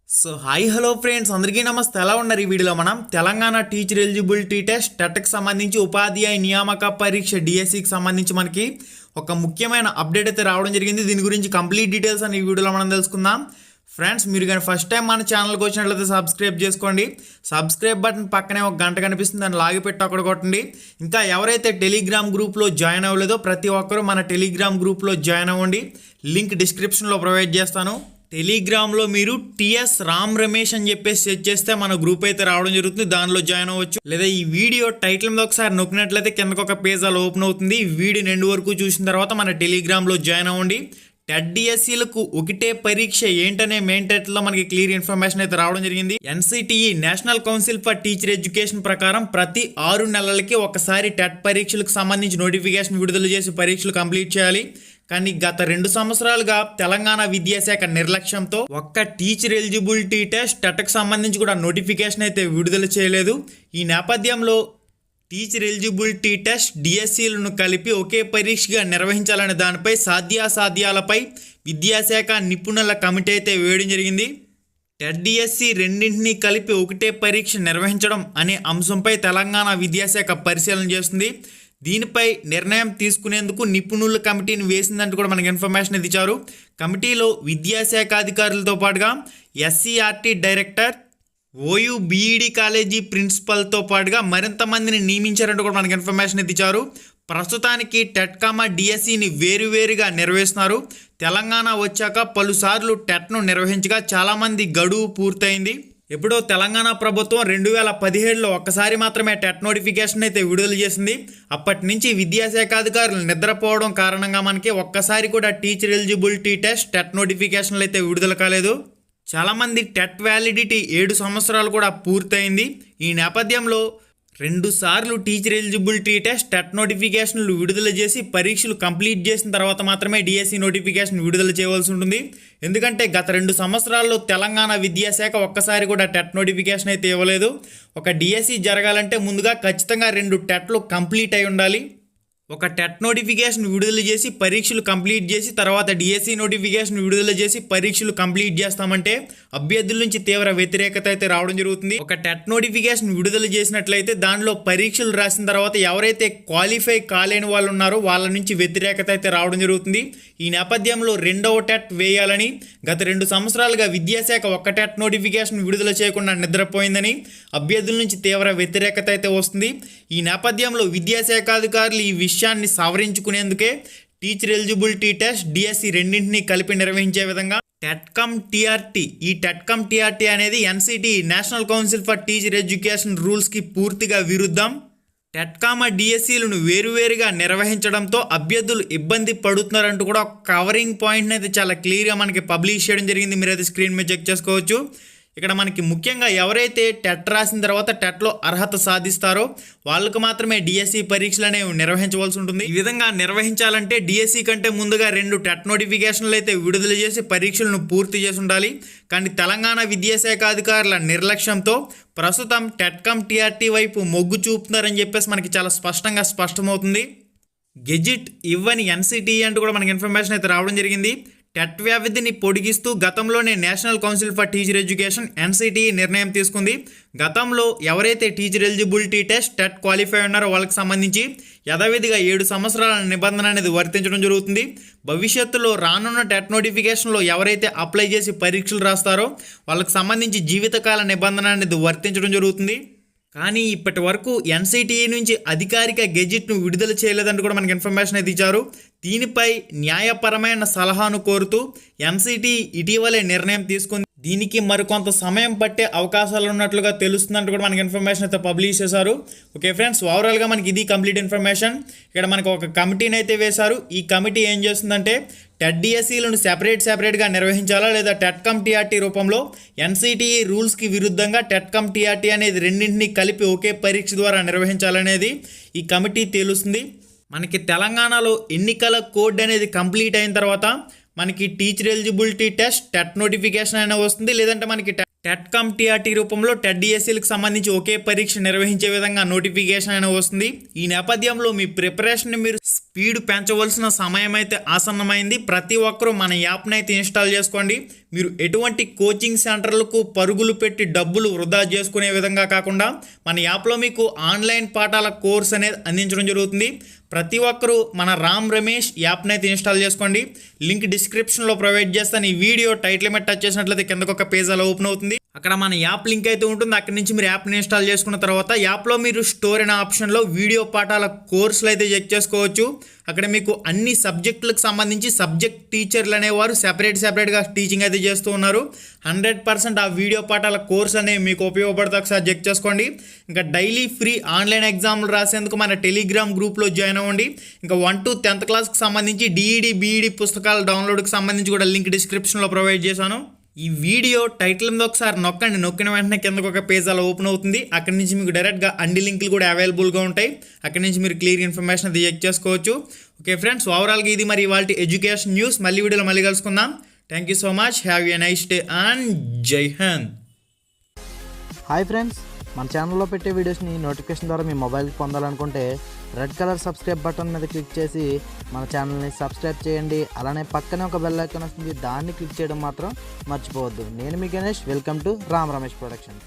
So hi hello friends అందరికీ నమస్తే. ఎలా ఉన్నారు? ఈ వీడియోలో మనం తెలంగాణ టీచర్ ఎలిజిబిలిటీ టెస్ట్ టెట్కి సంబంధించి ఉపాధ్యాయ నియామక పరీక్ష డిఎస్సికి సంబంధించి మనకి ఒక ముఖ్యమైన అప్డేట్ అయితే రావడం జరిగింది. దీని గురించి కంప్లీట్ డీటెయిల్స్ అని ఈ వీడియోలో మనం తెలుసుకుందాం. ఫ్రెండ్స్, మీరు కానీ ఫస్ట్ టైం మన ఛానల్కి వచ్చినట్లయితే సబ్స్క్రైబ్ చేసుకోండి. సబ్స్క్రైబ్ బటన్ పక్కనే ఒక గంట కనిపిస్తుంది, దాన్ని లాగిపెట్టి అక్కడ కొట్టండి. ఇంకా ఎవరైతే టెలిగ్రామ్ గ్రూప్లో జాయిన్ అవ్వలేదో ప్రతి ఒక్కరూ మన టెలిగ్రామ్ గ్రూప్లో జాయిన్ అవ్వండి. లింక్ డిస్క్రిప్షన్లో ప్రొవైడ్ చేస్తాను. టెలిగ్రామ్లో మీరు టిఎస్ రామ్ రమేష్ అని చెప్పేసి సెర్చ్ చేస్తే మన గ్రూప్ అయితే రావడం జరుగుతుంది. దానిలో జాయిన్ అవ్వచ్చు. లేదా ఈ వీడియో టైటిల్ మీద ఒకసారి నొక్కినట్లయితే కిందకు ఒక పేజ్ అలా ఓపెన్ అవుతుంది. ఈ వీడియో ఎండ్ వరకు చూసిన తర్వాత మన టెలిగ్రామ్లో జాయిన్ అవ్వండి. టెట్ డిఎస్సీలకు ఒకటే పరీక్ష ఏంటనే మెయిన్ టైటిల్లో మనకి క్లియర్ ఇన్ఫర్మేషన్ అయితే రావడం జరిగింది. NCTE national council for teacher education ప్రకారం ప్రతి 6 నెలలకి ఒకసారి టెట్ పరీక్షలకు సంబంధించి నోటిఫికేషన్ విడుదల చేసి పరీక్షలు కంప్లీట్ చేయాలి. కానీ గత 2 సంవత్సరాలుగా తెలంగాణ విద్యాశాఖ నిర్లక్ష్యంతో ఒక్క టీచర్ ఎలిజిబిలిటీ టెస్ట్ టెట్కి సంబంధించి కూడా నోటిఫికేషన్ అయితే విడుదల చేయలేదు. ఈ నేపథ్యంలో టీచర్ ఎలిజిబిలిటీ టెస్ట్ డిఎస్సీలను కలిపి ఒకే పరీక్షగా నిర్వహించాలనే దానిపై సాధ్యాసాధ్యాలపై విద్యాశాఖ నిపుణుల కమిటీ అయితే వేయడం జరిగింది. టెట్ డిఎస్సి రెండింటినీ కలిపి ఒకటే పరీక్ష నిర్వహించడం అనే అంశంపై తెలంగాణ విద్యాశాఖ పరిశీలన చేస్తుంది. దీనిపై నిర్ణయం తీసుకునేందుకు నిపుణుల కమిటీని వేసిందంటూ కూడా మనకి ఇన్ఫర్మేషన్ ఇచ్చారు. కమిటీలో విద్యాశాఖ అధికారులతో పాటుగా SCERT director, OU BEd college ప్రిన్సిపల్తో పాటుగా మరింత మందిని నియమించారంటూ కూడా మనకి ఇన్ఫర్మేషన్ ఇచ్చారు. ప్రస్తుతానికి టెట్ డిఎస్సిని వేరువేరుగా నిర్వహిస్తున్నారు. తెలంగాణ వచ్చాక పలుసార్లు టెట్ను నిర్వహించగా చాలామంది గడువు పూర్తయింది. ఎప్పుడో తెలంగాణ ప్రభుత్వం 2017లో ఒక్కసారి మాత్రమే టెట్ నోటిఫికేషన్ అయితే విడుదల చేసింది. అప్పటి నుంచి విద్యాశాఖ అధికారులు నిద్రపోవడం కారణంగా మనకి ఒక్కసారి కూడా టీచర్ ఎలిజిబిలిటీ టెస్ట్ టెట్ నోటిఫికేషన్లు అయితే విడుదల కాలేదు. చాలామంది టెట్ వ్యాలిడిటీ 7 సంవత్సరాలు కూడా పూర్తయింది. ఈ నేపథ్యంలో 2 సార్లు టీచర్ ఎలిజిబిలిటీ టెస్ట్ టెట్ నోటిఫికేషన్లు విడుదల చేసి పరీక్షలు కంప్లీట్ చేసిన తర్వాత మాత్రమే డిఎస్సి నోటిఫికేషన్ విడుదల చేయవలసి ఉంటుంది. ఎందుకంటే గత 2 సంవత్సరాల్లో తెలంగాణ విద్యాశాఖ ఒక్కసారి కూడా టెట్ నోటిఫికేషన్ అయితే ఇవ్వలేదు. ఒక డిఎస్సి జరగాలంటే ముందుగా ఖచ్చితంగా 2 టెట్లు కంప్లీట్ అయి ఉండాలి. ఒక టెట్ నోటిఫికేషన్ విడుదల చేసి పరీక్షలు కంప్లీట్ చేసి తర్వాత డిఎస్సి నోటిఫికేషన్ విడుదల చేసి పరీక్షలు కంప్లీట్ చేస్తామంటే అభ్యర్థుల నుంచి తీవ్ర వ్యతిరేకత అయితే రావడం జరుగుతుంది. ఒక టెట్ నోటిఫికేషన్ విడుదల చేసినట్లయితే దానిలో పరీక్షలు రాసిన తర్వాత ఎవరైతే క్వాలిఫై కాలేని వాళ్ళు ఉన్నారో వాళ్ళ నుంచి వ్యతిరేకత అయితే రావడం జరుగుతుంది. ఈ నేపథ్యంలో 2వ టెట్ వేయాలని గత 2 సంవత్సరాలుగా విద్యాశాఖ ఒక్క టెట్ నోటిఫికేషన్ విడుదల చేయకుండా నిద్రపోయిందని అభ్యర్థుల నుంచి తీవ్ర వ్యతిరేకత అయితే వస్తుంది. ఈ నేపథ్యంలో విద్యాశాఖ అధికారులు ఈ విషయాన్ని సవరించుకునేందుకే టీచర్ ఎలిజిబిలిటీ టెస్ట్ డిఎస్సి రెండింటినీ కలిపి నిర్వహించే విధంగా టెట్కమ్ టీఆర్టీ, ఈ టెట్కమ్ టీఆర్టీ అనేది NCTE national council for teacher education రూల్స్కి పూర్తిగా విరుద్ధం. టెట్కామ డిఎస్సీలను వేరువేరుగా నిర్వహించడంతో అభ్యర్థులు ఇబ్బంది పడుతున్నారంటూ కూడా కవరింగ్ పాయింట్ని అయితే చాలా క్లియర్గా మనకి పబ్లిష్ చేయడం జరిగింది. మీరు అయితే స్క్రీన్ మీద చెక్ చేసుకోవచ్చు. ఇక్కడ మనకి ముఖ్యంగా ఎవరైతే టెట్ రాసిన తర్వాత టెట్లో అర్హత సాధిస్తారో వాళ్ళకు మాత్రమే డిఎస్సి పరీక్షలు అనేవి నిర్వహించవలసి ఉంటుంది. ఈ విధంగా నిర్వహించాలంటే డిఎస్సి కంటే ముందుగా 2 టెట్ నోటిఫికేషన్లు అయితే విడుదల చేసి పరీక్షలను పూర్తి చేసి ఉండాలి. కానీ తెలంగాణ విద్యాశాఖ అధికారుల నిర్లక్ష్యంతో ప్రస్తుతం టెట్కమ్ టీఆర్టీ వైపు మొగ్గు చూపుతున్నారని చెప్పేసి మనకి చాలా స్పష్టమవుతుంది. గెజిట్ ఇవ్వని ఎన్సిటిఈ అంటూ కూడా మనకి ఇన్ఫర్మేషన్ అయితే రావడం జరిగింది. టెట్ వ్యవధిని పొడిగిస్తూ గతంలోనే national council for teacher education NCTE నిర్ణయం తీసుకుంది. గతంలో ఎవరైతే teacher eligibility test TET qualify ఉన్నారో వాళ్ళకి సంబంధించి యథావిధిగా 7 సంవత్సరాల నిబంధన అనేది వర్తించడం జరుగుతుంది. భవిష్యత్తులో రానున్న టెట్ నోటిఫికేషన్లో ఎవరైతే అప్లై చేసి పరీక్షలు రాస్తారో వాళ్ళకి సంబంధించి జీవితకాల నిబంధన అనేది వర్తించడం జరుగుతుంది. కానీ ఇప్పటి వరకు ఎన్సిటిఈ నుంచి అధికారిక గెజిట్ను విడుదల చేయలేదంటూ కూడా మనకి ఇన్ఫర్మేషన్ అయితే ఇచ్చారు. దీనిపై న్యాయపరమైన సలహాను కోరుతూ ఎన్సిటిఈ ఇటీవలే నిర్ణయం తీసుకుంది. దీనికి మరికొంత సమయం పట్టే అవకాశాలు ఉన్నట్లుగా తెలుస్తుందంటూ కూడా మనకి ఇన్ఫర్మేషన్ అయితే పబ్లిష్ చేశారు. ఓకే ఫ్రెండ్స్, ఓవరాల్గా మనకి ఇది కంప్లీట్ ఇన్ఫర్మేషన్. ఇక్కడ మనకు ఒక కమిటీని అయితే వేశారు. ఈ కమిటీ ఏం చేస్తుందంటే టెట్ డిఎస్సీలను సెపరేట్గా నిర్వహించాలా లేదా టెట్కమ్ టీఆర్టీ రూపంలో ఎన్సిటిఈ రూల్స్కి విరుద్ధంగా టెట్కమ్ టీఆర్టీ అనేది రెండింటినీ కలిపి ఒకే పరీక్ష ద్వారా నిర్వహించాలనేది ఈ కమిటీ తేలుస్తుంది. మనకి తెలంగాణలో ఎన్నికల కోడ్ అనేది కంప్లీట్ అయిన తర్వాత మనకి teacher eligibility test TET notification అయినా వస్తుంది. లేదంటే మనకి టెట్ కమ్ టీఆర్టీ రూపంలో టెట్ డిఎస్సీలకు సంబంధించి ఒకే పరీక్ష నిర్వహించే విధంగా నోటిఫికేషన్ అనేది వస్తుంది. ఈ నేపథ్యంలో మీ ప్రిపరేషన్ మీరు స్పీడ్ పెంచవలసిన సమయం అయితే ఆసన్నమైంది. ప్రతి ఒక్కరూ మన యాప్ని అయితే ఇన్స్టాల్ చేసుకోండి. మీరు ఎటువంటి కోచింగ్ సెంటర్లకు పరుగులు పెట్టి డబ్బులు వృధా చేసుకునే విధంగా కాకుండా మన యాప్లో మీకు ఆన్లైన్ పాఠాల కోర్స్ అనేది అందించడం జరుగుతుంది. ప్రతి ఒక్కరూ మన రామ్ రమేష్ యాప్ని అయితే ఇన్స్టాల్ చేసుకోండి. లింక్ డిస్క్రిప్షన్లో ప్రొవైడ్ చేస్తాను. ఈ వీడియో టైటిల్ మీద టచ్ చేసినట్లయితే కిందకు ఒక పేజ్ అలా ఓపెన్ అవుతుంది. అక్కడ మన యాప్ లింక్ అయితే ఉంటుంది. అక్కడి నుంచి మీరు యాప్ని ఇన్స్టాల్ చేసుకున్న తర్వాత యాప్లో మీరు స్టోర్ అనే ఆప్షన్లో వీడియో పాఠాల కోర్సులు అయితే చెక్ చేసుకోవచ్చు. అక్కడ మీకు అన్ని సబ్జెక్టులకు సంబంధించి సబ్జెక్ట్ టీచర్లు అనేవారు సెపరేట్గా టీచింగ్ అయితే చేస్తూ ఉన్నారు. 100% ఆ వీడియో పాఠాల కోర్స్ అనేవి మీకు ఉపయోగపడతా ఒకసారి చెక్ చేసుకోండి. ఇంకా డైలీ ఫ్రీ ఆన్లైన్ ఎగ్జామ్లు రాసేందుకు మన టెలిగ్రామ్ గ్రూప్లో జాయిన్ అవ్వండి. ఇంకా 1 to 10th క్లాస్కి సంబంధించి డిఈడి బీఈడి పుస్తకాల డౌన్లోడ్కి సంబంధించి కూడా లింక్ డిస్క్రిప్షన్లో ప్రొవైడ్ చేశాను. ఈ వీడియో టైటిల్ మీద ఒకసారి నొక్కండి. నొక్కిన వెంటనే కిందకు ఒక పేజ్ అలా ఓపెన్ అవుతుంది. అక్కడి నుంచి మీకు డైరెక్ట్గా అన్ని లింకులు కూడా అవైలబుల్గా ఉంటాయి. అక్కడి నుంచి మీరు క్లియర్ ఇన్ఫర్మేషన్ అది చెక్ చేసుకోవచ్చు. ఓకే ఫ్రెండ్స్, ఓవరాల్గా ఇది మరి ఇవాళ ఎడ్యుకేషన్ న్యూస్. మళ్ళీ వీడియోలో మళ్ళీ కలుసుకుందాం. Thank you so much. Have a nice day and జై హింద్. హాయ్ ఫ్రెండ్స్, మన ఛానల్లో పెట్టే వీడియోస్ని నోటిఫికేషన్ ద్వారా మీ మొబైల్కి పొందాలనుకుంటే రెడ్ కలర్ సబ్స్క్రైబ్ బటన్ మీద క్లిక్ చేసి మన ఛానల్ని సబ్స్క్రైబ్ చేయండి. అలానే పక్కనే ఒక బెల్ ఐకాన్ వస్తుంది, దాన్ని క్లిక్ చేయడం మాత్రం మర్చిపోవద్దు. నేను మీ Ganesh, welcome to Ram Ramesh productions.